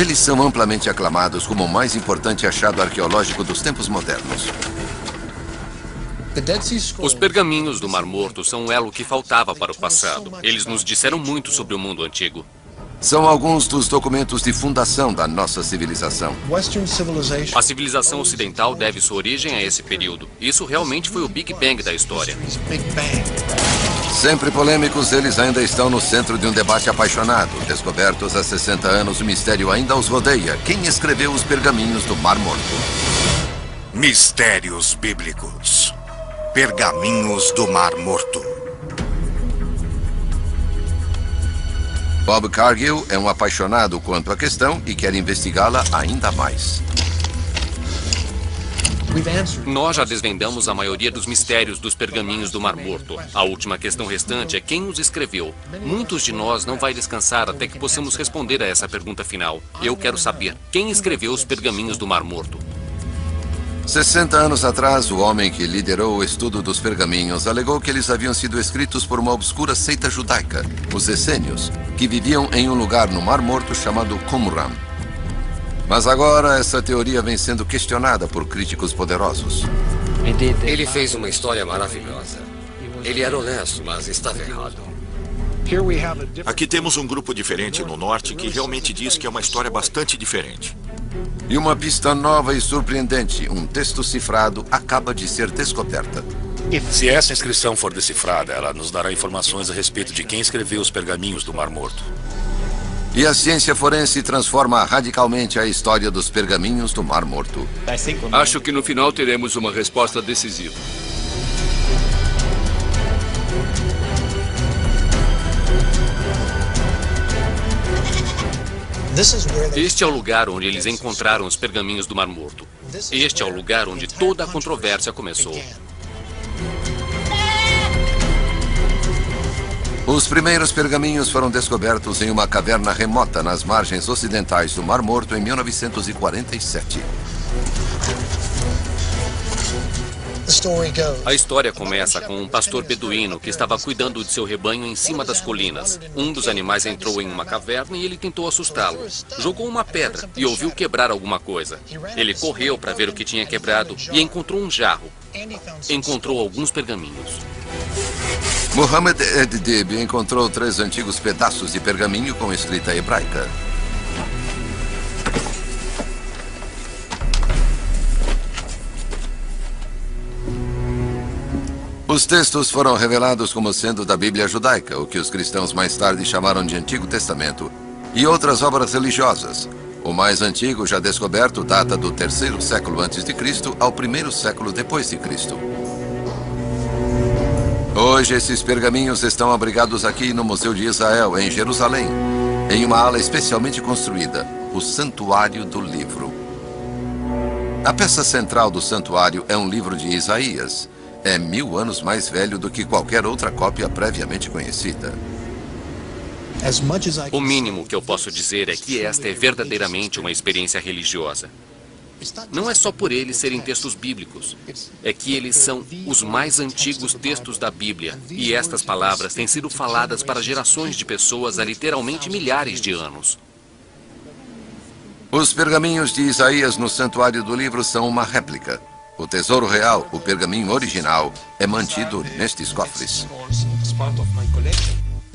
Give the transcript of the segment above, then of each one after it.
Eles são amplamente aclamados como o mais importante achado arqueológico dos tempos modernos. Os pergaminhos do Mar Morto são um elo que faltava para o passado. Eles nos disseram muito sobre o mundo antigo. São alguns dos documentos de fundação da nossa civilização. A civilização ocidental deve sua origem a esse período. Isso realmente foi o Big Bang da história. Sempre polêmicos, eles ainda estão no centro de um debate apaixonado. Descobertos há 60 anos, o mistério ainda os rodeia. Quem escreveu os pergaminhos do Mar Morto? Mistérios bíblicos. Pergaminhos do Mar Morto. Bob Cargill é um apaixonado quanto à questão e quer investigá-la ainda mais. Nós já desvendamos a maioria dos mistérios dos pergaminhos do Mar Morto. A última questão restante é quem os escreveu. Muitos de nós não vai descansar até que possamos responder a essa pergunta final. Eu quero saber quem escreveu os pergaminhos do Mar Morto. 60 anos atrás, o homem que liderou o estudo dos pergaminhos alegou que eles haviam sido escritos por uma obscura seita judaica, os essênios, que viviam em um lugar no Mar Morto chamado Qumran. Mas agora essa teoria vem sendo questionada por críticos poderosos. Ele fez uma história maravilhosa. Ele era honesto, mas estava errado. Aqui temos um grupo diferente no norte que realmente diz que é uma história bastante diferente. E uma pista nova e surpreendente, um texto cifrado, acaba de ser descoberta. Se essa inscrição for decifrada, ela nos dará informações a respeito de quem escreveu os pergaminhos do Mar Morto. E a ciência forense transforma radicalmente a história dos pergaminhos do Mar Morto. Acho que no final teremos uma resposta decisiva. Este é o lugar onde eles encontraram os pergaminhos do Mar Morto. Este é o lugar onde toda a controvérsia começou. Os primeiros pergaminhos foram descobertos em uma caverna remota nas margens ocidentais do Mar Morto em 1947. A história começa com um pastor beduíno que estava cuidando de seu rebanho em cima das colinas. Um dos animais entrou em uma caverna e ele tentou assustá-lo. Jogou uma pedra e ouviu quebrar alguma coisa. Ele correu para ver o que tinha quebrado e encontrou um jarro. Encontrou alguns pergaminhos. Muhammad Ed-Dib encontrou 3 antigos pedaços de pergaminho com escrita hebraica. Os textos foram revelados como sendo da Bíblia judaica, o que os cristãos mais tarde chamaram de Antigo Testamento, e outras obras religiosas. O mais antigo, já descoberto, data do 3º século a.C. ao 1º século depois de Cristo. Hoje, esses pergaminhos estão abrigados aqui no Museu de Israel, em Jerusalém, em uma ala especialmente construída, o Santuário do Livro. A peça central do santuário é um livro de Isaías. É 1000 anos mais velho do que qualquer outra cópia previamente conhecida. O mínimo que eu posso dizer é que esta é verdadeiramente uma experiência religiosa. Não é só por eles serem textos bíblicos. É que eles são os mais antigos textos da Bíblia. E estas palavras têm sido faladas para gerações de pessoas há literalmente milhares de anos. Os pergaminhos de Isaías no Santuário do Livro são uma réplica. O tesouro real, o pergaminho original, é mantido nestes cofres.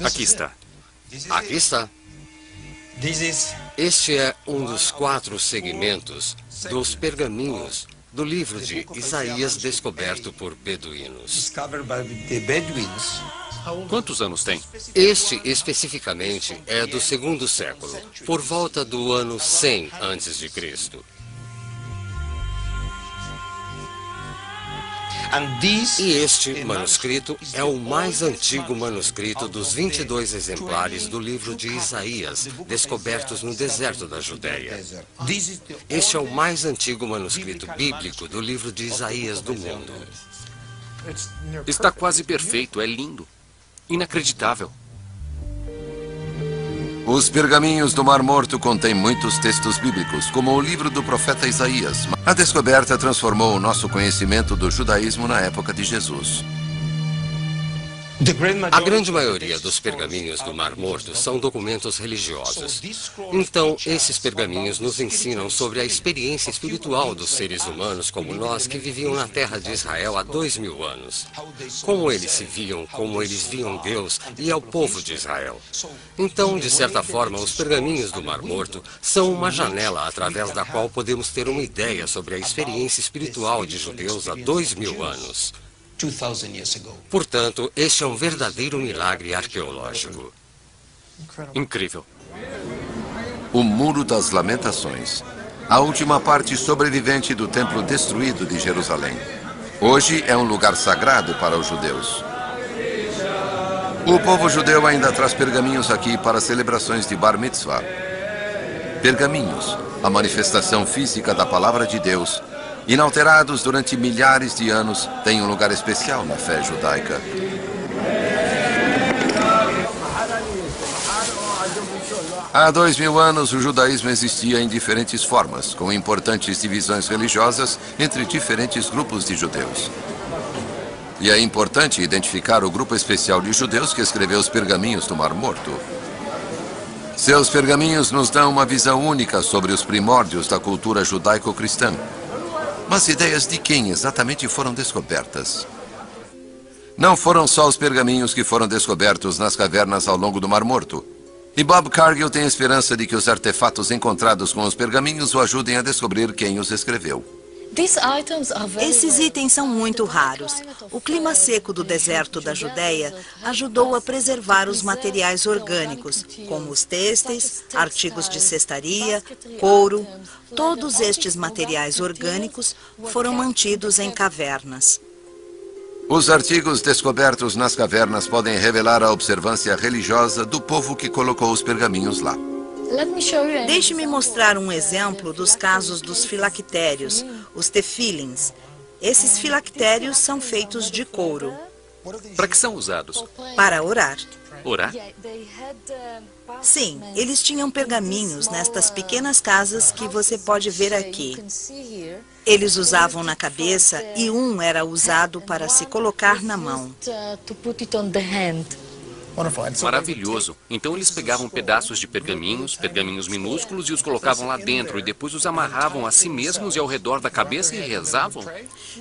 Aqui está. Aqui está. Este é um dos 4 segmentos dos pergaminhos do livro de Isaías descoberto por beduínos. Quantos anos tem? Este, especificamente, é do 2º século, por volta do ano 100 a.C. E este manuscrito é o mais antigo manuscrito dos 22 exemplares do livro de Isaías, descobertos no deserto da Judéia. Este é o mais antigo manuscrito bíblico do livro de Isaías do mundo. Está quase perfeito, é lindo. Inacreditável. Os pergaminhos do Mar Morto contêm muitos textos bíblicos, como o livro do profeta Isaías. A descoberta transformou o nosso conhecimento do judaísmo na época de Jesus. A grande maioria dos pergaminhos do Mar Morto são documentos religiosos. Então, esses pergaminhos nos ensinam sobre a experiência espiritual dos seres humanos como nós que viviam na terra de Israel há 2000 anos. Como eles se viam, como eles viam Deus e ao povo de Israel. Então, de certa forma, os pergaminhos do Mar Morto são uma janela através da qual podemos ter uma ideia sobre a experiência espiritual de judeus há 2000 anos. Portanto, este é um verdadeiro milagre arqueológico. Incrível. O Muro das Lamentações. A última parte sobrevivente do templo destruído de Jerusalém. Hoje é um lugar sagrado para os judeus. O povo judeu ainda traz pergaminhos aqui para celebrações de Bar Mitzvah. Pergaminhos, a manifestação física da palavra de Deus, inalterados durante milhares de anos, têm um lugar especial na fé judaica. Há 2000 anos, o judaísmo existia em diferentes formas, com importantes divisões religiosas entre diferentes grupos de judeus. E é importante identificar o grupo especial de judeus que escreveu os pergaminhos do Mar Morto. Seus pergaminhos nos dão uma visão única sobre os primórdios da cultura judaico-cristã. Mas ideias de quem exatamente foram descobertas? Não foram só os pergaminhos que foram descobertos nas cavernas ao longo do Mar Morto. E Bob Cargill tem esperança de que os artefatos encontrados com os pergaminhos o ajudem a descobrir quem os escreveu. Esses itens são muito raros. O clima seco do deserto da Judéia ajudou a preservar os materiais orgânicos, como os têxteis, artigos de cestaria, couro. Todos estes materiais orgânicos foram mantidos em cavernas. Os artigos descobertos nas cavernas podem revelar a observância religiosa do povo que colocou os pergaminhos lá. Deixe-me mostrar um exemplo dos casos dos filactérios, os tefilins. Esses filactérios são feitos de couro. Para que são usados? Para orar. Orar? Sim, eles tinham pergaminhos nestas pequenas casas que você pode ver aqui. Eles usavam na cabeça e um era usado para se colocar na mão. Maravilhoso. Então eles pegavam pedaços de pergaminhos minúsculos e os colocavam lá dentro e depois os amarravam a si mesmos e ao redor da cabeça e rezavam?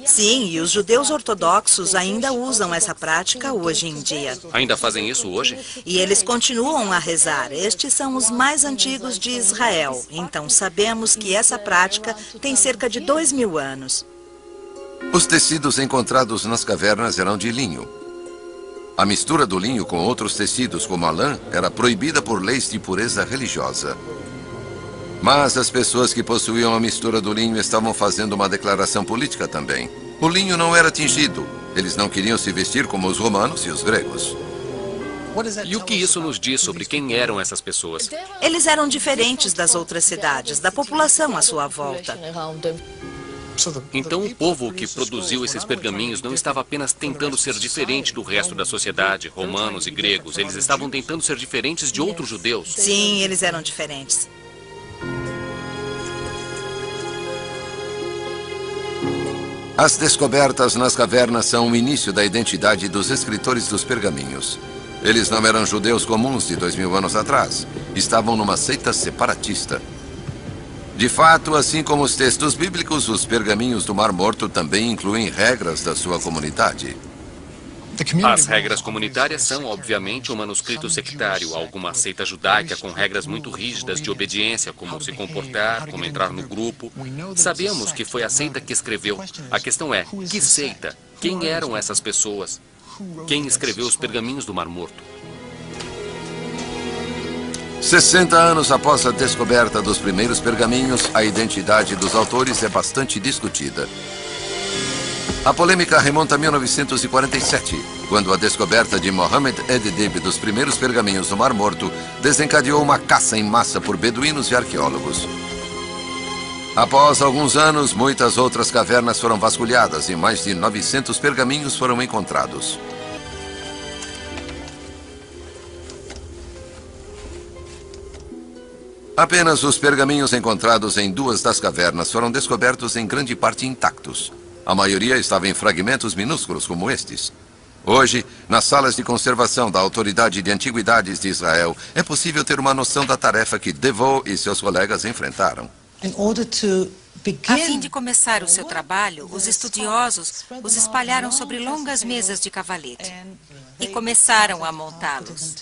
Sim, e os judeus ortodoxos ainda usam essa prática hoje em dia. Ainda fazem isso hoje? E eles continuam a rezar. Estes são os mais antigos de Israel. Então sabemos que essa prática tem cerca de 2000 anos. Os tecidos encontrados nas cavernas eram de linho. A mistura do linho com outros tecidos, como a lã, era proibida por leis de pureza religiosa. Mas as pessoas que possuíam a mistura do linho estavam fazendo uma declaração política também. O linho não era tingido. Eles não queriam se vestir como os romanos e os gregos. E o que isso nos diz sobre quem eram essas pessoas? Eles eram diferentes das outras cidades, da população à sua volta. Então o povo que produziu esses pergaminhos não estava apenas tentando ser diferente do resto da sociedade, romanos e gregos. Eles estavam tentando ser diferentes de outros judeus. Sim, eles eram diferentes. As descobertas nas cavernas são o início da identidade dos escritores dos pergaminhos. Eles não eram judeus comuns de 2000 anos atrás. Estavam numa seita separatista. De fato, assim como os textos bíblicos, os pergaminhos do Mar Morto também incluem regras da sua comunidade. As regras comunitárias são, obviamente, um manuscrito sectário, alguma seita judaica com regras muito rígidas de obediência, como se comportar, como entrar no grupo. Sabemos que foi a seita que escreveu. A questão é, que seita? Quem eram essas pessoas? Quem escreveu os pergaminhos do Mar Morto? 60 anos após a descoberta dos primeiros pergaminhos, a identidade dos autores é bastante discutida. A polêmica remonta a 1947, quando a descoberta de Mohammed Ed-Dib dos primeiros pergaminhos do Mar Morto desencadeou uma caça em massa por beduínos e arqueólogos. Após alguns anos, muitas outras cavernas foram vasculhadas e mais de 900 pergaminhos foram encontrados. Apenas os pergaminhos encontrados em 2 das cavernas foram descobertos em grande parte intactos. A maioria estava em fragmentos minúsculos como estes. Hoje, nas salas de conservação da Autoridade de Antiguidades de Israel, é possível ter uma noção da tarefa que DeVoe e seus colegas enfrentaram. A fim de começar o seu trabalho, os estudiosos os espalharam sobre longas mesas de cavalete e começaram a montá-los.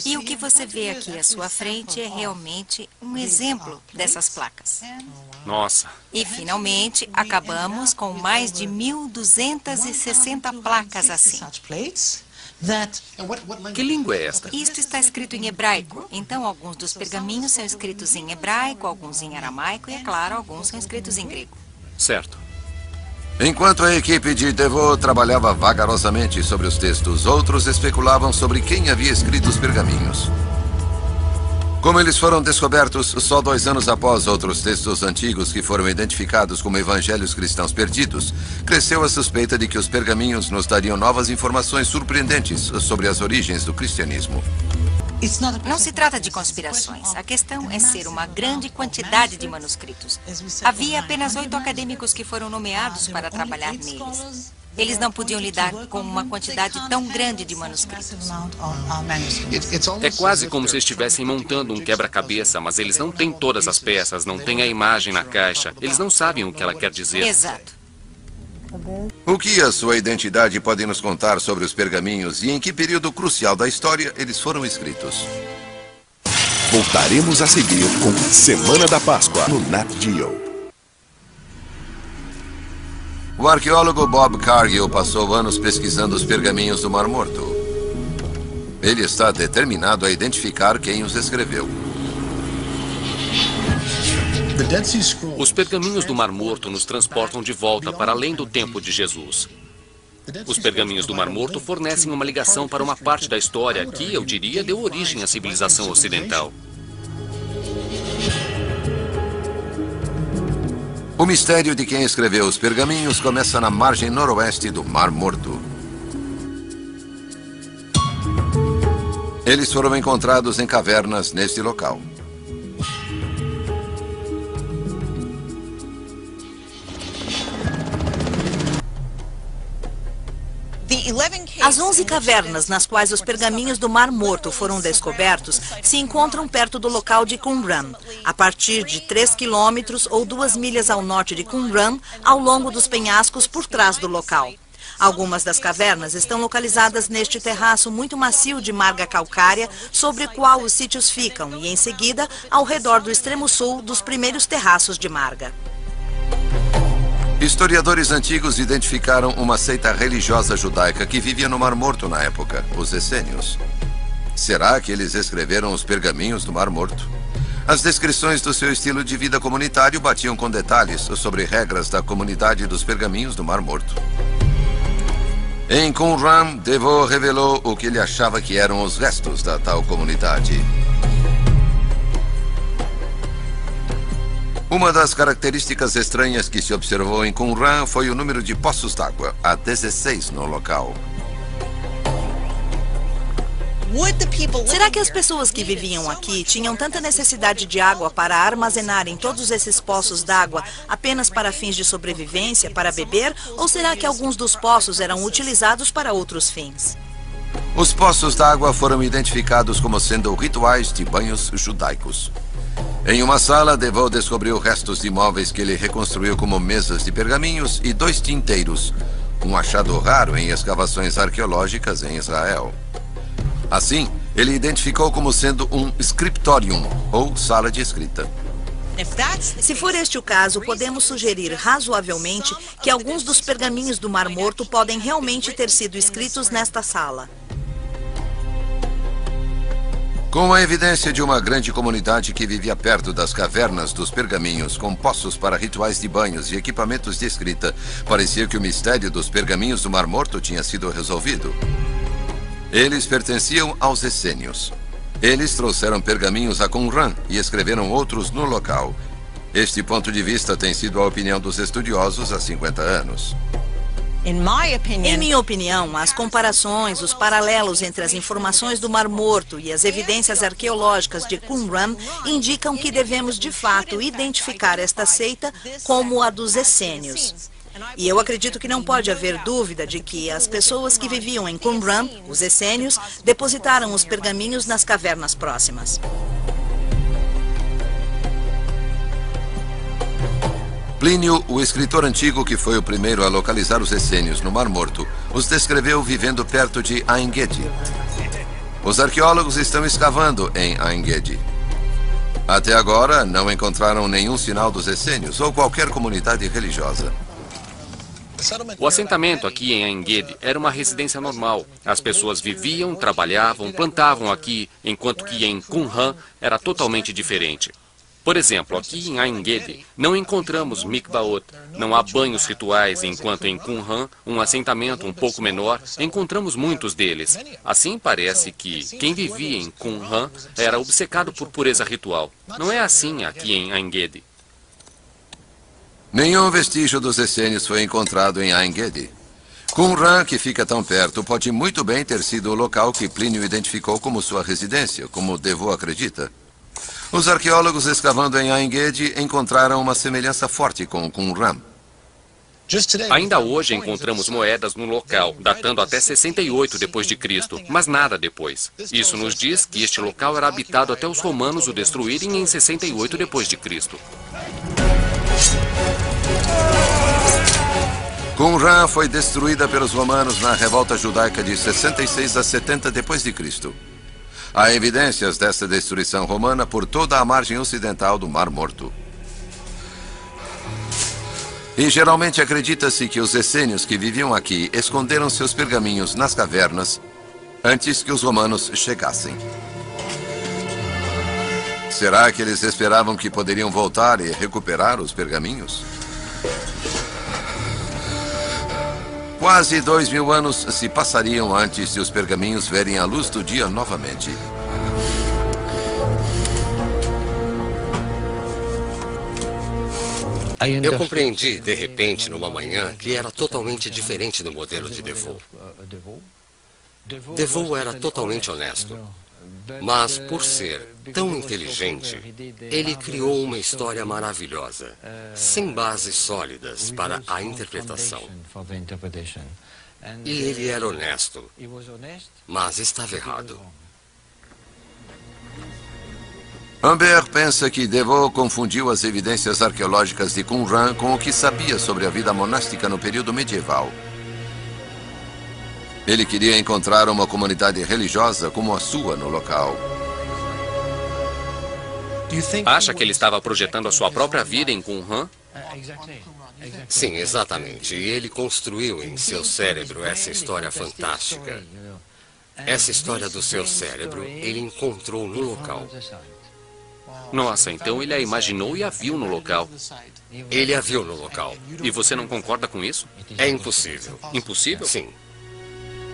E o que você vê aqui à sua frente é realmente um exemplo dessas placas. Nossa. E, finalmente, acabamos com mais de 1.260 placas assim. Que língua é esta? Isto está escrito em hebraico. Então, alguns dos pergaminhos são escritos em hebraico, alguns em aramaico e, é claro, alguns são escritos em grego. Certo. Enquanto a equipe de DeVoe trabalhava vagarosamente sobre os textos, outros especulavam sobre quem havia escrito os pergaminhos. Como eles foram descobertos só 2 anos após outros textos antigos que foram identificados como evangelhos cristãos perdidos, cresceu a suspeita de que os pergaminhos nos dariam novas informações surpreendentes sobre as origens do cristianismo. Não se trata de conspirações. A questão é ser uma grande quantidade de manuscritos. Havia apenas 8 acadêmicos que foram nomeados para trabalhar neles. Eles não podiam lidar com uma quantidade tão grande de manuscritos. É quase como se estivessem montando um quebra-cabeça, mas eles não têm todas as peças, não têm a imagem na caixa. Eles não sabem o que ela quer dizer. Exato. O que a sua identidade pode nos contar sobre os pergaminhos e em que período crucial da história eles foram escritos? Voltaremos a seguir com Semana da Páscoa no Nat Geo. O arqueólogo Bob Cargill passou anos pesquisando os pergaminhos do Mar Morto. Ele está determinado a identificar quem os escreveu. Os pergaminhos do Mar Morto nos transportam de volta para além do tempo de Jesus. Os pergaminhos do Mar Morto fornecem uma ligação para uma parte da história que, eu diria, deu origem à civilização ocidental. O mistério de quem escreveu os pergaminhos começa na margem noroeste do Mar Morto. Eles foram encontrados em cavernas neste local. As 11 cavernas nas quais os pergaminhos do Mar Morto foram descobertos se encontram perto do local de Qumran, a partir de 3 quilômetros ou 2 milhas ao norte de Qumran, ao longo dos penhascos por trás do local. Algumas das cavernas estão localizadas neste terraço muito macio de marga calcária, sobre o qual os sítios ficam, e em seguida, ao redor do extremo sul dos primeiros terraços de marga. Historiadores antigos identificaram uma seita religiosa judaica que vivia no Mar Morto na época, os essênios. Será que eles escreveram os pergaminhos do Mar Morto? As descrições do seu estilo de vida comunitário batiam com detalhes sobre regras da comunidade dos pergaminhos do Mar Morto. Em Qumran, DeVoe revelou o que ele achava que eram os restos da tal comunidade. Uma das características estranhas que se observou em Qumran foi o número de poços d'água, há 16 no local. Será que as pessoas que viviam aqui tinham tanta necessidade de água para armazenarem todos esses poços d'água apenas para fins de sobrevivência, para beber? Ou será que alguns dos poços eram utilizados para outros fins? Os poços d'água foram identificados como sendo rituais de banhos judaicos. Em uma sala, DeVoe descobriu restos de móveis que ele reconstruiu como mesas de pergaminhos e 2 tinteiros, um achado raro em escavações arqueológicas em Israel. Assim, ele identificou como sendo um scriptorium, ou sala de escrita. Se for este o caso, podemos sugerir razoavelmente que alguns dos pergaminhos do Mar Morto podem realmente ter sido escritos nesta sala. Com a evidência de uma grande comunidade que vivia perto das cavernas dos pergaminhos, com poços para rituais de banhos e equipamentos de escrita, parecia que o mistério dos pergaminhos do Mar Morto tinha sido resolvido. Eles pertenciam aos essênios. Eles trouxeram pergaminhos a Qumran e escreveram outros no local. Este ponto de vista tem sido a opinião dos estudiosos há 50 anos. Em minha opinião, as comparações, os paralelos entre as informações do Mar Morto e as evidências arqueológicas de Qumran indicam que devemos, de fato, identificar esta seita como a dos essênios. E eu acredito que não pode haver dúvida de que as pessoas que viviam em Qumran, os essênios, depositaram os pergaminhos nas cavernas próximas. Plínio, o escritor antigo que foi o primeiro a localizar os essênios no Mar Morto, os descreveu vivendo perto de Ain Gedi. Os arqueólogos estão escavando em Ain Gedi. Até agora, não encontraram nenhum sinal dos essênios ou qualquer comunidade religiosa. O assentamento aqui em Ain Gedi era uma residência normal. As pessoas viviam, trabalhavam, plantavam aqui, enquanto que em Qumran era totalmente diferente. Por exemplo, aqui em Ain Gedi, não encontramos mikvaot, não há banhos rituais, enquanto em Qumran, um assentamento um pouco menor, encontramos muitos deles. Assim parece que quem vivia em Qumran era obcecado por pureza ritual. Não é assim aqui em Ain Gedi. Nenhum vestígio dos essênios foi encontrado em Ain Gedi. Qumran, que fica tão perto, pode muito bem ter sido o local que Plínio identificou como sua residência, como Devoe acredita. Os arqueólogos escavando em Ain Gedi encontraram uma semelhança forte com Qumran. Ainda hoje encontramos moedas no local, datando até 68 d.C., mas nada depois. Isso nos diz que este local era habitado até os romanos o destruírem em 68 d.C. Qumran foi destruída pelos romanos na revolta judaica de 66 a 70 d.C. Há evidências dessa destruição romana por toda a margem ocidental do Mar Morto. E geralmente acredita-se que os essênios que viviam aqui esconderam seus pergaminhos nas cavernas antes que os romanos chegassem. Será que eles esperavam que poderiam voltar e recuperar os pergaminhos? Quase 2000 anos se passariam antes de os pergaminhos verem a luz do dia novamente. Eu compreendi, de repente, numa manhã, que era totalmente diferente do modelo de Devoe. Devoe era totalmente honesto. Mas, por ser tão inteligente, ele criou uma história maravilhosa, sem bases sólidas para a interpretação. E ele era honesto, mas estava errado. Humbert pensa que Devoe confundiu as evidências arqueológicas de Qumran com o que sabia sobre a vida monástica no período medieval. Ele queria encontrar uma comunidade religiosa como a sua no local. Acha que ele estava projetando a sua própria vida em Qumran? Sim, exatamente. E ele construiu em seu cérebro essa história fantástica. Essa história do seu cérebro, ele encontrou no local. Nossa, então ele a imaginou e a viu no local. Ele a viu no local. E você não concorda com isso? É impossível. Impossível? Sim.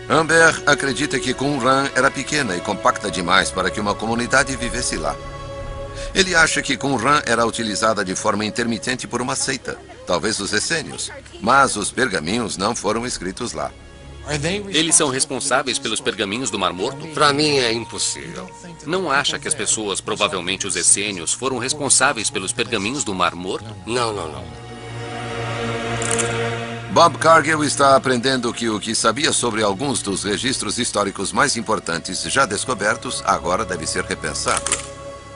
Humbert acredita que Qumran era pequena e compacta demais para que uma comunidade vivesse lá. Ele acha que Qumran era utilizada de forma intermitente por uma seita, talvez os essênios, mas os pergaminhos não foram escritos lá. Eles são responsáveis pelos pergaminhos do Mar Morto? Para mim é impossível. Não acha que as pessoas, provavelmente os essênios, foram responsáveis pelos pergaminhos do Mar Morto? Não, não, não. Bob Cargill está aprendendo que o que sabia sobre alguns dos registros históricos mais importantes já descobertos agora deve ser repensado.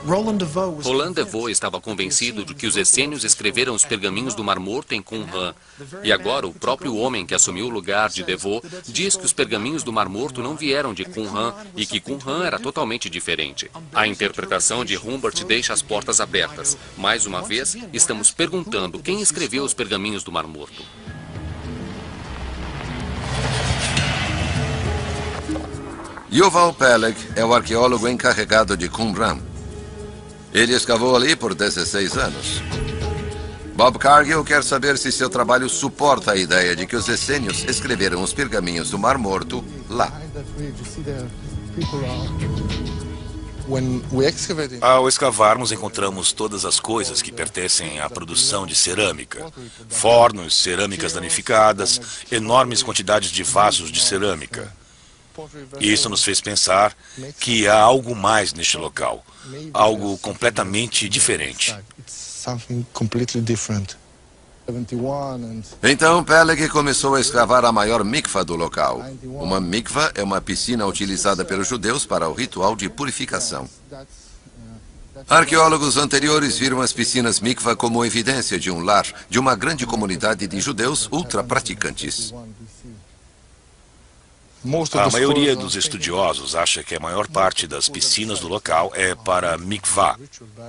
Roland Devoe estava convencido de que os essênios escreveram os pergaminhos do Mar Morto em Qumran. E agora o próprio homem que assumiu o lugar de Devoe diz que os pergaminhos do Mar Morto não vieram de Qumran e que Qumran era totalmente diferente. A interpretação de Humbert deixa as portas abertas. Mais uma vez, estamos perguntando quem escreveu os pergaminhos do Mar Morto. Yuval Peleg é o arqueólogo encarregado de Qumran. Ele escavou ali por 16 anos. Bob Cargill quer saber se seu trabalho suporta a ideia de que os essênios escreveram os pergaminhos do Mar Morto lá. Ao escavarmos, encontramos todas as coisas que pertencem à produção de cerâmica. Fornos, cerâmicas danificadas, enormes quantidades de vasos de cerâmica. Isso nos fez pensar que há algo mais neste local, algo completamente diferente. Então Peleg começou a escavar a maior mikvah do local. Uma mikvah é uma piscina utilizada pelos judeus para o ritual de purificação. Arqueólogos anteriores viram as piscinas mikvah como evidência de um lar de uma grande comunidade de judeus ultra-praticantes. A maioria dos estudiosos acha que a maior parte das piscinas do local é para mikvah,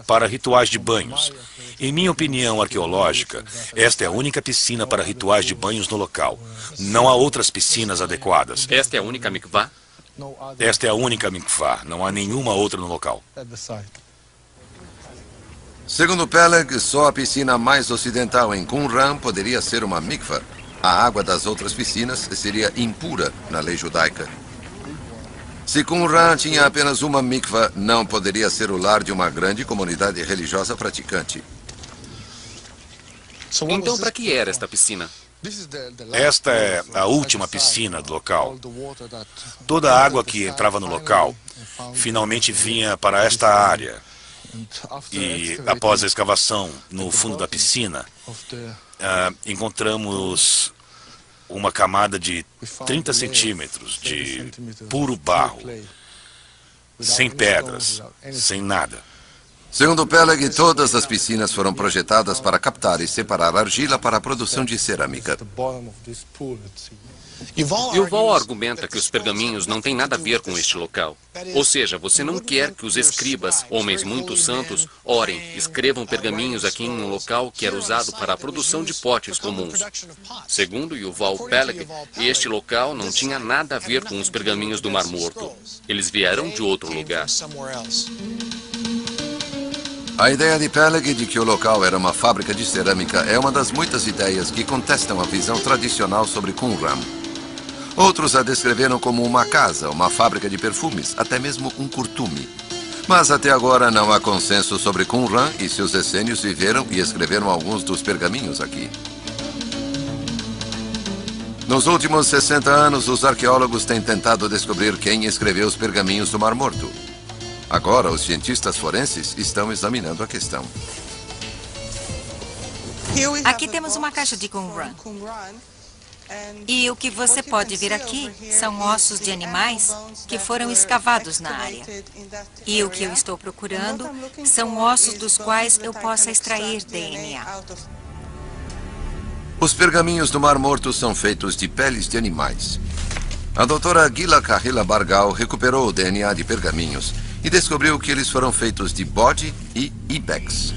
para rituais de banhos. Em minha opinião arqueológica, esta é a única piscina para rituais de banhos no local. Não há outras piscinas adequadas. Esta é a única mikvah? Esta é a única mikvah, não há nenhuma outra no local. Segundo Peleg, só a piscina mais ocidental em Qumran poderia ser uma mikvah. A água das outras piscinas seria impura na lei judaica. Se Qumran tinha apenas uma mikvah, não poderia ser o lar de uma grande comunidade religiosa praticante. Então, para que era esta piscina? Esta é a última piscina do local. Toda a água que entrava no local finalmente vinha para esta área. E após a escavação no fundo da piscina, encontramos uma camada de 30 centímetros de puro barro, sem pedras, sem nada. Segundo Peleg, todas as piscinas foram projetadas para captar e separar argila para a produção de cerâmica. Yuval argumenta que os pergaminhos não têm nada a ver com este local. Ou seja, você não quer que os escribas, homens muito santos, orem, escrevam pergaminhos aqui em um local que era usado para a produção de potes comuns. Segundo Yuval Peleg, este local não tinha nada a ver com os pergaminhos do Mar Morto. Eles vieram de outro lugar. A ideia de Peleg de que o local era uma fábrica de cerâmica é uma das muitas ideias que contestam a visão tradicional sobre Qumran. Outros a descreveram como uma casa, uma fábrica de perfumes, até mesmo um curtume. Mas até agora não há consenso sobre Qumran e seus essênios viveram e escreveram alguns dos pergaminhos aqui. Nos últimos 60 anos, os arqueólogos têm tentado descobrir quem escreveu os pergaminhos do Mar Morto. Agora, os cientistas forenses estão examinando a questão. Aqui temos uma caixa de Qumran. E o que você pode ver aqui são ossos de animais que foram escavados na área. E o que eu estou procurando são ossos dos quais eu possa extrair DNA. Os pergaminhos do Mar Morto são feitos de peles de animais. A doutora Gila Kahila Bargal recuperou o DNA de pergaminhos e descobriu que eles foram feitos de bode e ibex.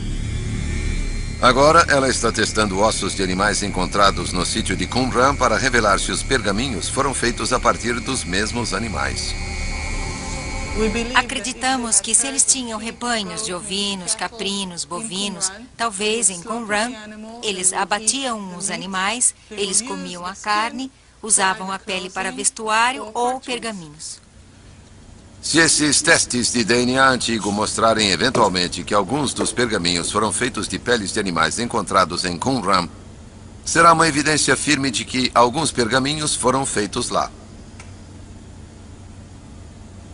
Agora, ela está testando ossos de animais encontrados no sítio de Qumran para revelar se os pergaminhos foram feitos a partir dos mesmos animais. Acreditamos que se eles tinham rebanhos de ovinos, caprinos, bovinos, talvez em Qumran, eles abatiam os animais, eles comiam a carne, usavam a pele para vestuário ou pergaminhos. Se esses testes de DNA antigo mostrarem eventualmente que alguns dos pergaminhos foram feitos de peles de animais encontrados em Qumran, será uma evidência firme de que alguns pergaminhos foram feitos lá.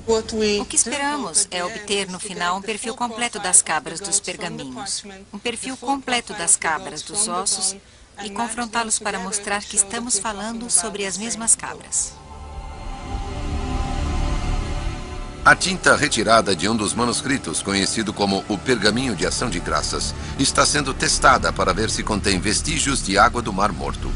O que esperamos é obter no final um perfil completo das cabras dos pergaminhos, um perfil completo das cabras dos ossos e confrontá-los para mostrar que estamos falando sobre as mesmas cabras. A tinta retirada de um dos manuscritos, conhecido como o Pergaminho de Ação de Graças, está sendo testada para ver se contém vestígios de água do Mar Morto.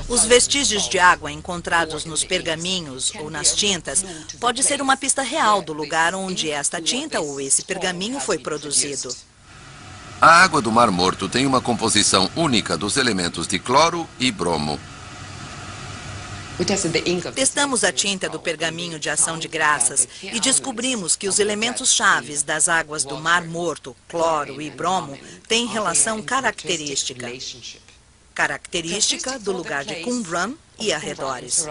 Os vestígios de água encontrados nos pergaminhos ou nas tintas pode ser uma pista real do lugar onde esta tinta ou esse pergaminho foi produzido. A água do Mar Morto tem uma composição única dos elementos de cloro e bromo. Testamos a tinta do pergaminho de ação de graças e descobrimos que os elementos chaves das águas do Mar Morto, cloro e bromo, têm relação característica. Característica do lugar de Qumran e arredores.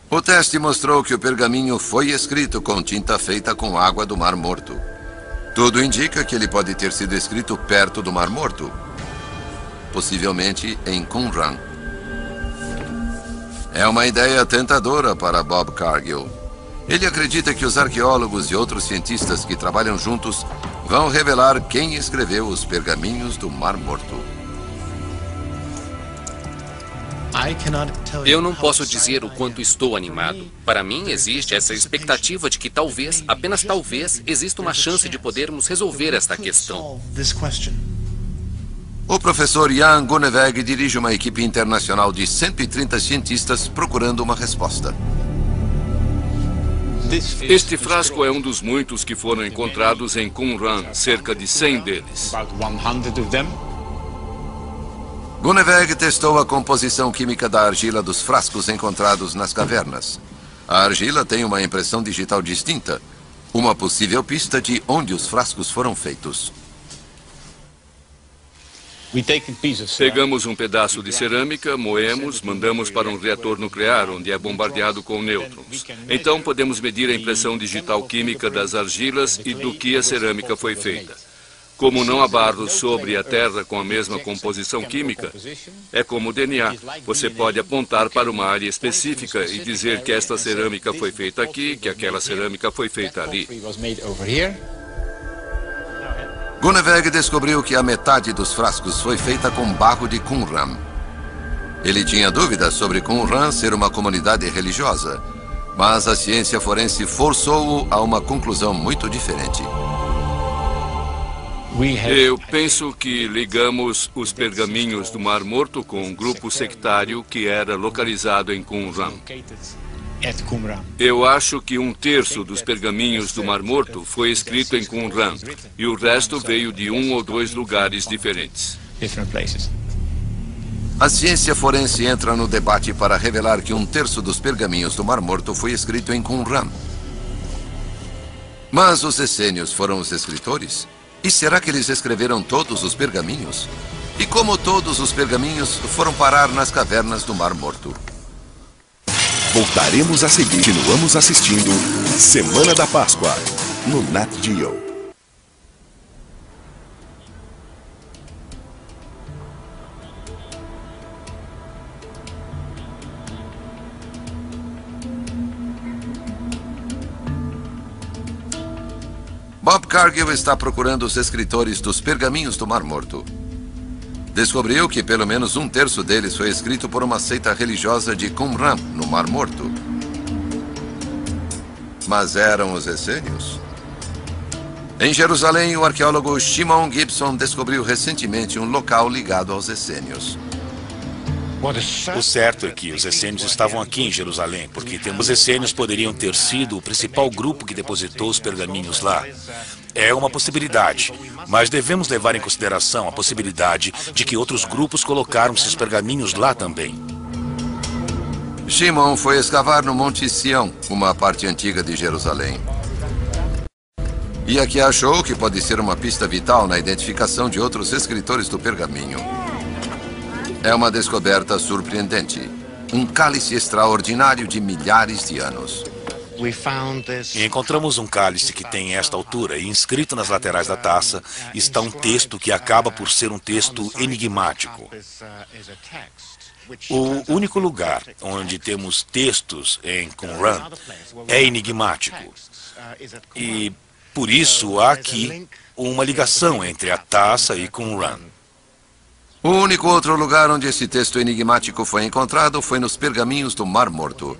O teste mostrou que o pergaminho foi escrito com tinta feita com água do Mar Morto. Tudo indica que ele pode ter sido escrito perto do Mar Morto, possivelmente em Qumran. É uma ideia tentadora para Bob Cargill. Ele acredita que os arqueólogos e outros cientistas que trabalham juntos vão revelar quem escreveu os pergaminhos do Mar Morto. Eu não posso dizer o quanto estou animado. Para mim, existe essa expectativa de que talvez, apenas talvez, exista uma chance de podermos resolver esta questão. O professor Jan Gunneweg dirige uma equipe internacional de 130 cientistas procurando uma resposta. Este frasco é um dos muitos que foram encontrados em Qumran, cerca de 100 deles. Gunneweg testou a composição química da argila dos frascos encontrados nas cavernas. A argila tem uma impressão digital distinta, uma possível pista de onde os frascos foram feitos. Pegamos um pedaço de cerâmica, moemos, mandamos para um reator nuclear, onde é bombardeado com nêutrons. Então podemos medir a impressão digital química das argilas e do que a cerâmica foi feita. Como não há barro sobre a Terra com a mesma composição química, é como o DNA. Você pode apontar para uma área específica e dizer que esta cerâmica foi feita aqui, que aquela cerâmica foi feita ali. Gunneweg descobriu que a metade dos frascos foi feita com barro de Qumran. Ele tinha dúvidas sobre Qumran ser uma comunidade religiosa, mas a ciência forense forçou-o a uma conclusão muito diferente. Eu penso que ligamos os pergaminhos do Mar Morto com um grupo sectário que era localizado em Qumran. Eu acho que 1/3 dos pergaminhos do Mar Morto foi escrito em Qumran e o resto veio de 1 ou 2 lugares diferentes. A ciência forense entra no debate para revelar que 1/3 dos pergaminhos do Mar Morto foi escrito em Qumran. Mas os essênios foram os escritores? E será que eles escreveram todos os pergaminhos? E como todos os pergaminhos foram parar nas cavernas do Mar Morto? Voltaremos a seguir. Continuamos assistindo Semana da Páscoa, no Nat Geo. Bob Cargill está procurando os escritores dos pergaminhos do Mar Morto. Descobriu que pelo menos 1/3 deles foi escrito por uma seita religiosa de Qumran, no Mar Morto. Mas eram os essênios? Em Jerusalém, o arqueólogo Shimon Gibson descobriu recentemente um local ligado aos essênios. O certo é que os essênios estavam aqui em Jerusalém, porque os essênios poderiam ter sido o principal grupo que depositou os pergaminhos lá. É uma possibilidade, mas devemos levar em consideração a possibilidade de que outros grupos colocaram seus pergaminhos lá também. Shimon foi escavar no Monte Sião, uma parte antiga de Jerusalém. E aqui achou que pode ser uma pista vital na identificação de outros escritores do pergaminho. É uma descoberta surpreendente. Um cálice extraordinário de milhares de anos. E encontramos um cálice que tem esta altura e inscrito nas laterais da taça está um texto que acaba por ser um texto enigmático. O único lugar onde temos textos em Qumran é enigmático. E por isso há aqui uma ligação entre a taça e Qumran. O único outro lugar onde esse texto enigmático foi encontrado foi nos pergaminhos do Mar Morto.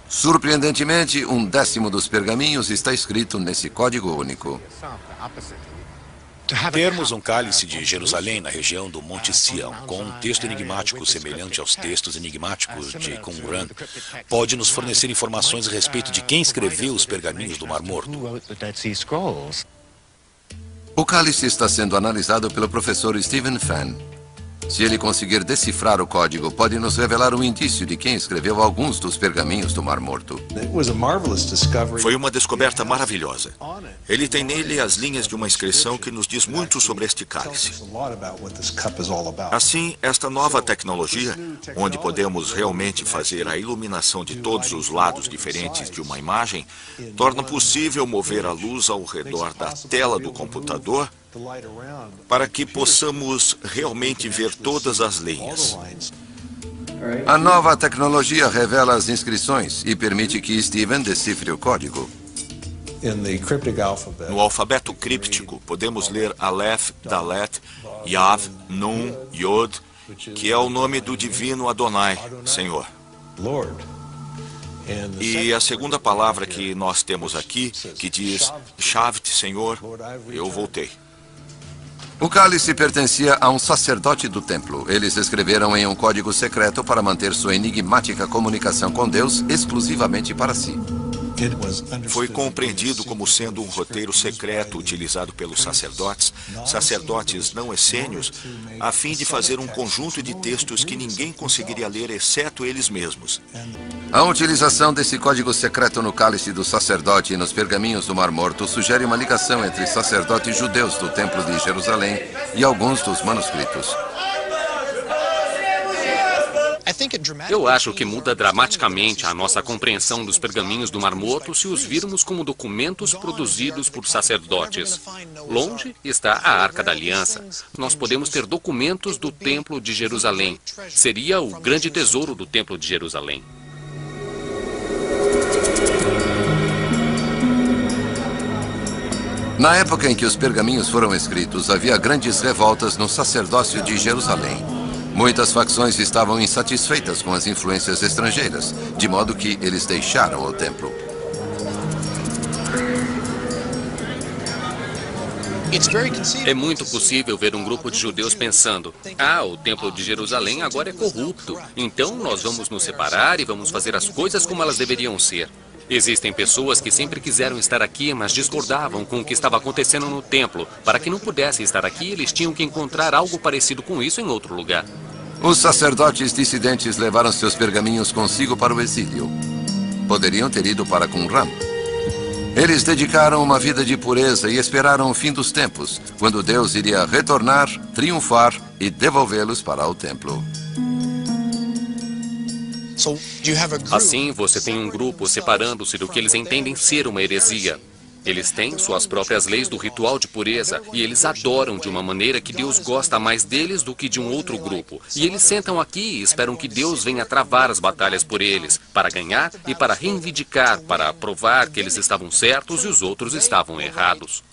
Surpreendentemente, 1/10 dos pergaminhos está escrito nesse código único. Termos um cálice de Jerusalém na região do Monte Sião, com um texto enigmático semelhante aos textos enigmáticos de Qumran, pode nos fornecer informações a respeito de quem escreveu os pergaminhos do Mar Morto. O cálice está sendo analisado pelo professor Stephen Fenn. Se ele conseguir decifrar o código, pode nos revelar um indício de quem escreveu alguns dos pergaminhos do Mar Morto. Foi uma descoberta maravilhosa. Ele tem nele as linhas de uma inscrição que nos diz muito sobre este cálice. Assim, esta nova tecnologia, onde podemos realmente fazer a iluminação de todos os lados diferentes de uma imagem, torna possível mover a luz ao redor da tela do computador para que possamos realmente ver todas as linhas. A nova tecnologia revela as inscrições e permite que Steven decifre o código. No alfabeto críptico, podemos ler Aleph, Dalet, Yav, Nun, Yod que é o nome do divino Adonai, Senhor. E a segunda palavra que nós temos aqui, que diz, Shavt, Senhor, eu voltei. O cálice pertencia a um sacerdote do templo. Eles escreveram em um código secreto para manter sua enigmática comunicação com Deus exclusivamente para si. Foi compreendido como sendo um roteiro secreto utilizado pelos sacerdotes não essênios, a fim de fazer um conjunto de textos que ninguém conseguiria ler exceto eles mesmos. A utilização desse código secreto no cálice do sacerdote e nos pergaminhos do Mar Morto sugere uma ligação entre sacerdotes judeus do Templo de Jerusalém e alguns dos manuscritos. Eu acho que muda dramaticamente a nossa compreensão dos pergaminhos do Mar Morto se os virmos como documentos produzidos por sacerdotes. Longe está a Arca da Aliança. Nós podemos ter documentos do Templo de Jerusalém. Seria o grande tesouro do Templo de Jerusalém. Na época em que os pergaminhos foram escritos, havia grandes revoltas no sacerdócio de Jerusalém. Muitas facções estavam insatisfeitas com as influências estrangeiras, de modo que eles deixaram o templo. É muito possível ver um grupo de judeus pensando: o Templo de Jerusalém agora é corrupto, então nós vamos nos separar e vamos fazer as coisas como elas deveriam ser. Existem pessoas que sempre quiseram estar aqui, mas discordavam com o que estava acontecendo no templo. Para que não pudessem estar aqui, eles tinham que encontrar algo parecido com isso em outro lugar. Os sacerdotes dissidentes levaram seus pergaminhos consigo para o exílio. Poderiam ter ido para Qumran. Eles dedicaram uma vida de pureza e esperaram o fim dos tempos, quando Deus iria retornar, triunfar e devolvê-los para o templo. Assim, você tem um grupo separando-se do que eles entendem ser uma heresia. Eles têm suas próprias leis do ritual de pureza e eles adoram de uma maneira que Deus gosta mais deles do que de um outro grupo. E eles sentam aqui e esperam que Deus venha travar as batalhas por eles, para ganhar e para reivindicar, para provar que eles estavam certos e os outros estavam errados.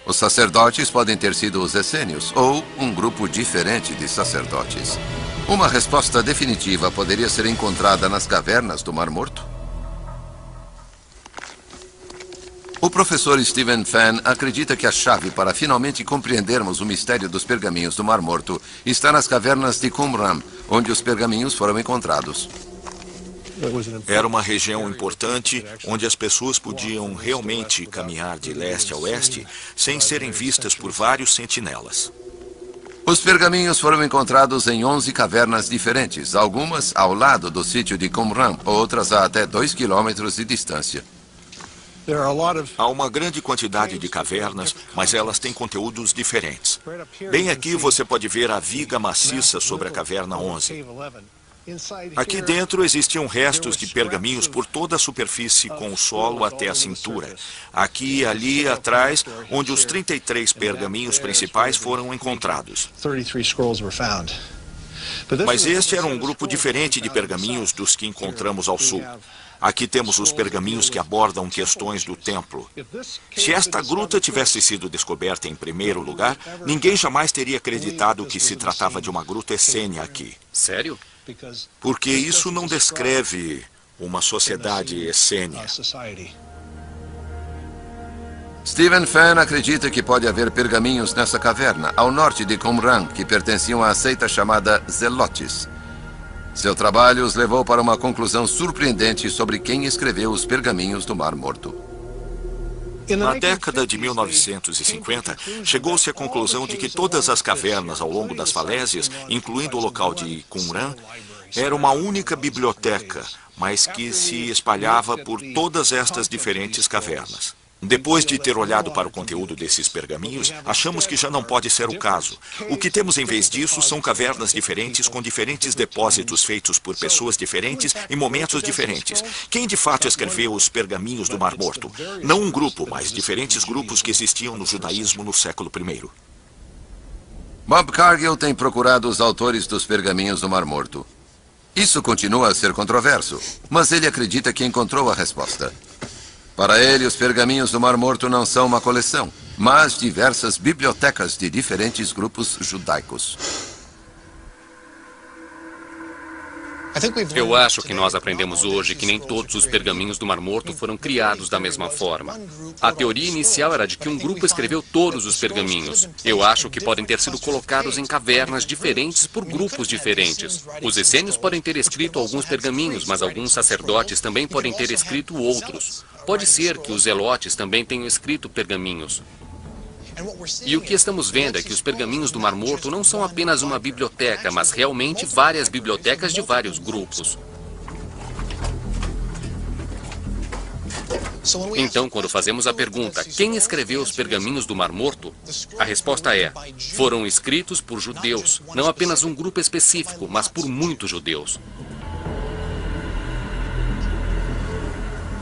Os sacerdotes podem ter sido os essênios ou um grupo diferente de sacerdotes. Uma resposta definitiva poderia ser encontrada nas cavernas do Mar Morto? O professor Stephen Fenn acredita que a chave para finalmente compreendermos o mistério dos pergaminhos do Mar Morto está nas cavernas de Qumran, onde os pergaminhos foram encontrados. Era uma região importante onde as pessoas podiam realmente caminhar de leste a oeste sem serem vistas por vários sentinelas. Os pergaminhos foram encontrados em 11 cavernas diferentes, algumas ao lado do sítio de Qumran, outras a até 2 quilômetros de distância. Há uma grande quantidade de cavernas, mas elas têm conteúdos diferentes. Bem aqui você pode ver a viga maciça sobre a caverna 11. Aqui dentro existiam restos de pergaminhos por toda a superfície, com o solo até a cintura. Aqui e ali atrás, onde os 33 pergaminhos principais foram encontrados. Mas este era um grupo diferente de pergaminhos dos que encontramos ao sul. Aqui temos os pergaminhos que abordam questões do templo. Se esta gruta tivesse sido descoberta em primeiro lugar, ninguém jamais teria acreditado que se tratava de uma gruta essênia aqui. Sério? Porque isso não descreve uma sociedade essênia. Stephen Fenn acredita que pode haver pergaminhos nessa caverna, ao norte de Qumran, que pertenciam à seita chamada Zelotes. Seu trabalho os levou para uma conclusão surpreendente sobre quem escreveu os pergaminhos do Mar Morto. Na década de 1950, chegou-se à conclusão de que todas as cavernas ao longo das falésias, incluindo o local de Qumran, era uma única biblioteca, mas que se espalhava por todas estas diferentes cavernas. Depois de ter olhado para o conteúdo desses pergaminhos, achamos que já não pode ser o caso. O que temos em vez disso são cavernas diferentes com diferentes depósitos feitos por pessoas diferentes em momentos diferentes. Quem de fato escreveu os pergaminhos do Mar Morto? Não um grupo, mas diferentes grupos que existiam no judaísmo no século I. Bob Cargill tem procurado os autores dos pergaminhos do Mar Morto. Isso continua a ser controverso, mas ele acredita que encontrou a resposta. Para ele, os pergaminhos do Mar Morto não são uma coleção. mas diversas bibliotecas de diferentes grupos judaicos. Eu acho que nós aprendemos hoje que nem todos os pergaminhos do Mar Morto foram criados da mesma forma. A teoria inicial era de que um grupo escreveu todos os pergaminhos. Eu acho que podem ter sido colocados em cavernas diferentes por grupos diferentes. Os essênios podem ter escrito alguns pergaminhos, mas alguns sacerdotes também podem ter escrito outros. Pode ser que os zelotes também tenham escrito pergaminhos. E o que estamos vendo é que os pergaminhos do Mar Morto não são apenas uma biblioteca, mas realmente várias bibliotecas de vários grupos. Então, quando fazemos a pergunta, quem escreveu os pergaminhos do Mar Morto? A resposta é, foram escritos por judeus, não apenas um grupo específico, mas por muitos judeus.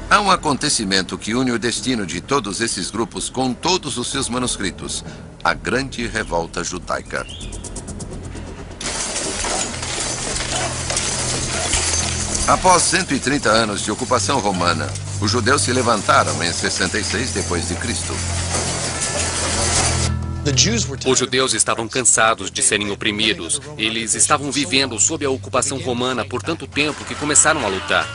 Há um acontecimento que une o destino de todos esses grupos com todos os seus manuscritos, a Grande Revolta Judaica. Após 130 anos de ocupação romana, os judeus se levantaram em 66 d.C. Os judeus estavam cansados de serem oprimidos. Eles estavam vivendo sob a ocupação romana por tanto tempo que começaram a lutar.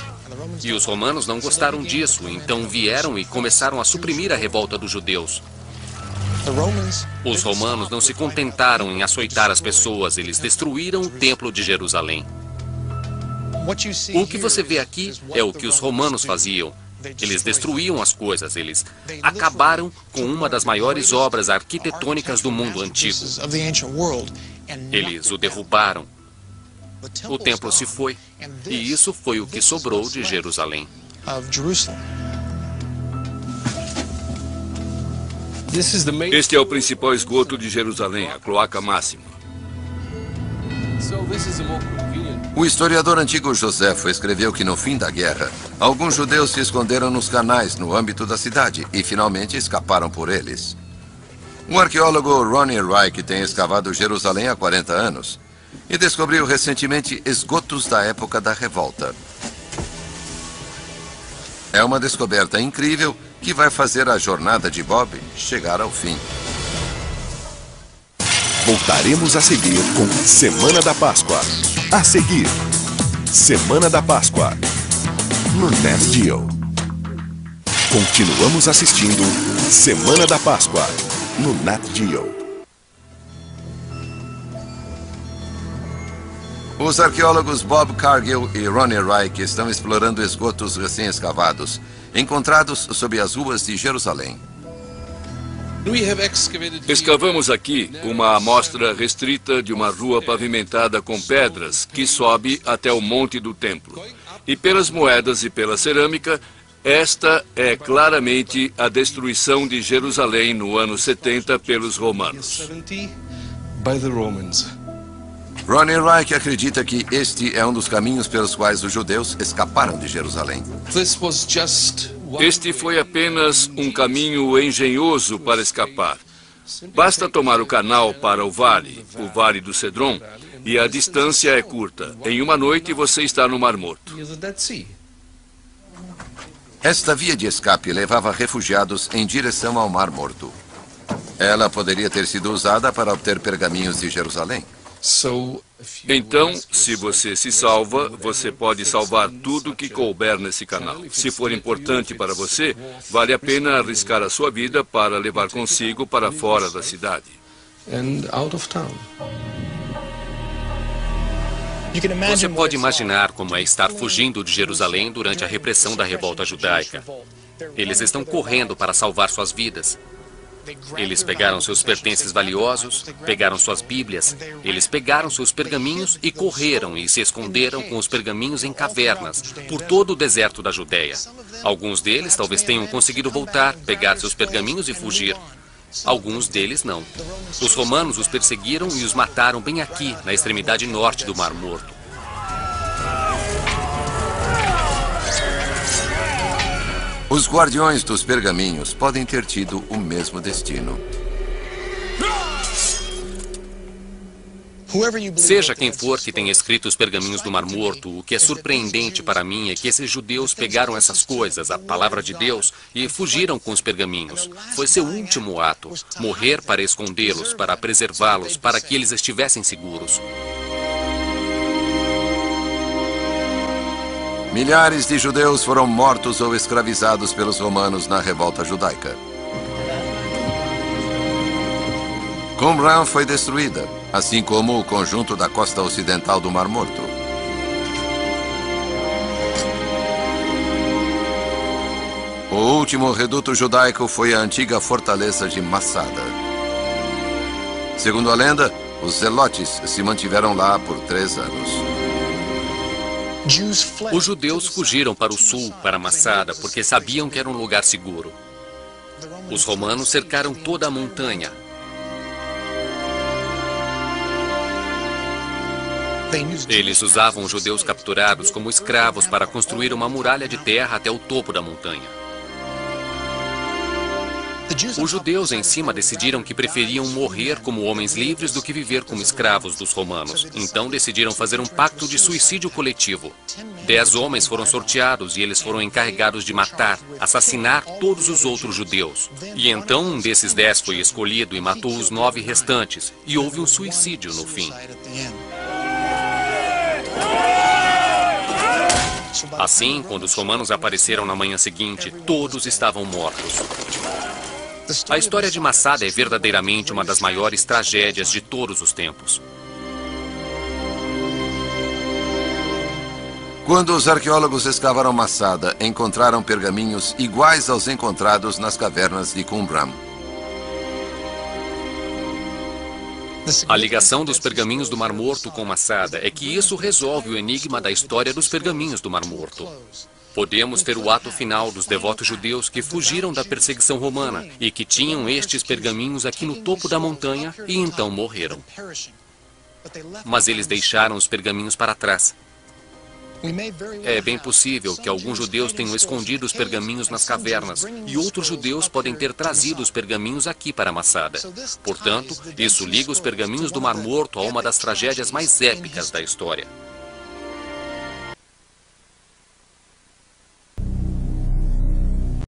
E os romanos não gostaram disso, então vieram e começaram a suprimir a revolta dos judeus. Os romanos não se contentaram em açoitar as pessoas, eles destruíram o templo de Jerusalém. O que você vê aqui é o que os romanos faziam. Eles destruíam as coisas, eles acabaram com uma das maiores obras arquitetônicas do mundo antigo. Eles o derrubaram. O templo se foi, e isso foi o que sobrou de Jerusalém. Este é o principal esgoto de Jerusalém, a cloaca máxima. O historiador antigo Joséfo escreveu que no fim da guerra, alguns judeus se esconderam nos canais no âmbito da cidade e finalmente escaparam por eles. O arqueólogo Ronnie Reich tem escavado Jerusalém há 40 anos. E descobriu recentemente esgotos da época da revolta. É uma descoberta incrível que vai fazer a jornada de Bob chegar ao fim. Voltaremos a seguir com Semana da Páscoa. A seguir, Semana da Páscoa, no Nat Geo. Continuamos assistindo Semana da Páscoa, no Nat Geo. Os arqueólogos Bob Cargill e Ronnie Reich estão explorando esgotos recém-escavados, encontrados sob as ruas de Jerusalém. Escavamos aqui uma amostra restrita de uma rua pavimentada com pedras que sobe até o monte do templo. E pelas moedas e pela cerâmica, esta é claramente a destruição de Jerusalém no ano 70 pelos romanos. Ronnie Reich acredita que este é um dos caminhos pelos quais os judeus escaparam de Jerusalém. Este foi apenas um caminho engenhoso para escapar. Basta tomar o canal para o Vale do Cedron, e a distância é curta. Em uma noite você está no Mar Morto. Esta via de escape levava refugiados em direção ao Mar Morto. Ela poderia ter sido usada para obter pergaminhos de Jerusalém. Então, se você se salva, você pode salvar tudo que couber nesse canal. Se for importante para você, vale a pena arriscar a sua vida para levar consigo para fora da cidade. Você pode imaginar como é estar fugindo de Jerusalém durante a repressão da revolta judaica. Eles estão correndo para salvar suas vidas. Eles pegaram seus pertences valiosos, pegaram suas bíblias, eles pegaram seus pergaminhos e correram e se esconderam com os pergaminhos em cavernas, por todo o deserto da Judéia. Alguns deles talvez tenham conseguido voltar, pegar seus pergaminhos e fugir. Alguns deles não. Os romanos os perseguiram e os mataram bem aqui, na extremidade norte do Mar Morto. Os guardiões dos pergaminhos podem ter tido o mesmo destino. Seja quem for que tenha escrito os pergaminhos do Mar Morto, o que é surpreendente para mim é que esses judeus pegaram essas coisas, a palavra de Deus, e fugiram com os pergaminhos. Foi seu último ato, morrer para escondê-los, para preservá-los, para que eles estivessem seguros. Milhares de judeus foram mortos ou escravizados pelos romanos na revolta judaica. Qumran foi destruída, assim como o conjunto da costa ocidental do Mar Morto. O último reduto judaico foi a antiga fortaleza de Massada. Segundo a lenda, os zelotes se mantiveram lá por 3 anos. Os judeus fugiram para o sul, para Massada, porque sabiam que era um lugar seguro. Os romanos cercaram toda a montanha. Eles usavam os judeus capturados como escravos para construir uma muralha de terra até o topo da montanha. Os judeus em cima decidiram que preferiam morrer como homens livres do que viver como escravos dos romanos. Então decidiram fazer um pacto de suicídio coletivo. 10 homens foram sorteados e eles foram encarregados de matar, assassinar todos os outros judeus. E então um desses 10 foi escolhido e matou os 9 restantes. E houve um suicídio no fim. Assim, quando os romanos apareceram na manhã seguinte, todos estavam mortos. A história de Massada é verdadeiramente uma das maiores tragédias de todos os tempos. Quando os arqueólogos escavaram Massada, encontraram pergaminhos iguais aos encontrados nas cavernas de Qumran. A ligação dos pergaminhos do Mar Morto com Massada é que isso resolve o enigma da história dos pergaminhos do Mar Morto. Podemos ter o ato final dos devotos judeus que fugiram da perseguição romana e que tinham estes pergaminhos aqui no topo da montanha e então morreram. Mas eles deixaram os pergaminhos para trás. É bem possível que alguns judeus tenham escondido os pergaminhos nas cavernas e outros judeus podem ter trazido os pergaminhos aqui para Massada. Portanto, isso liga os pergaminhos do Mar Morto a uma das tragédias mais épicas da história.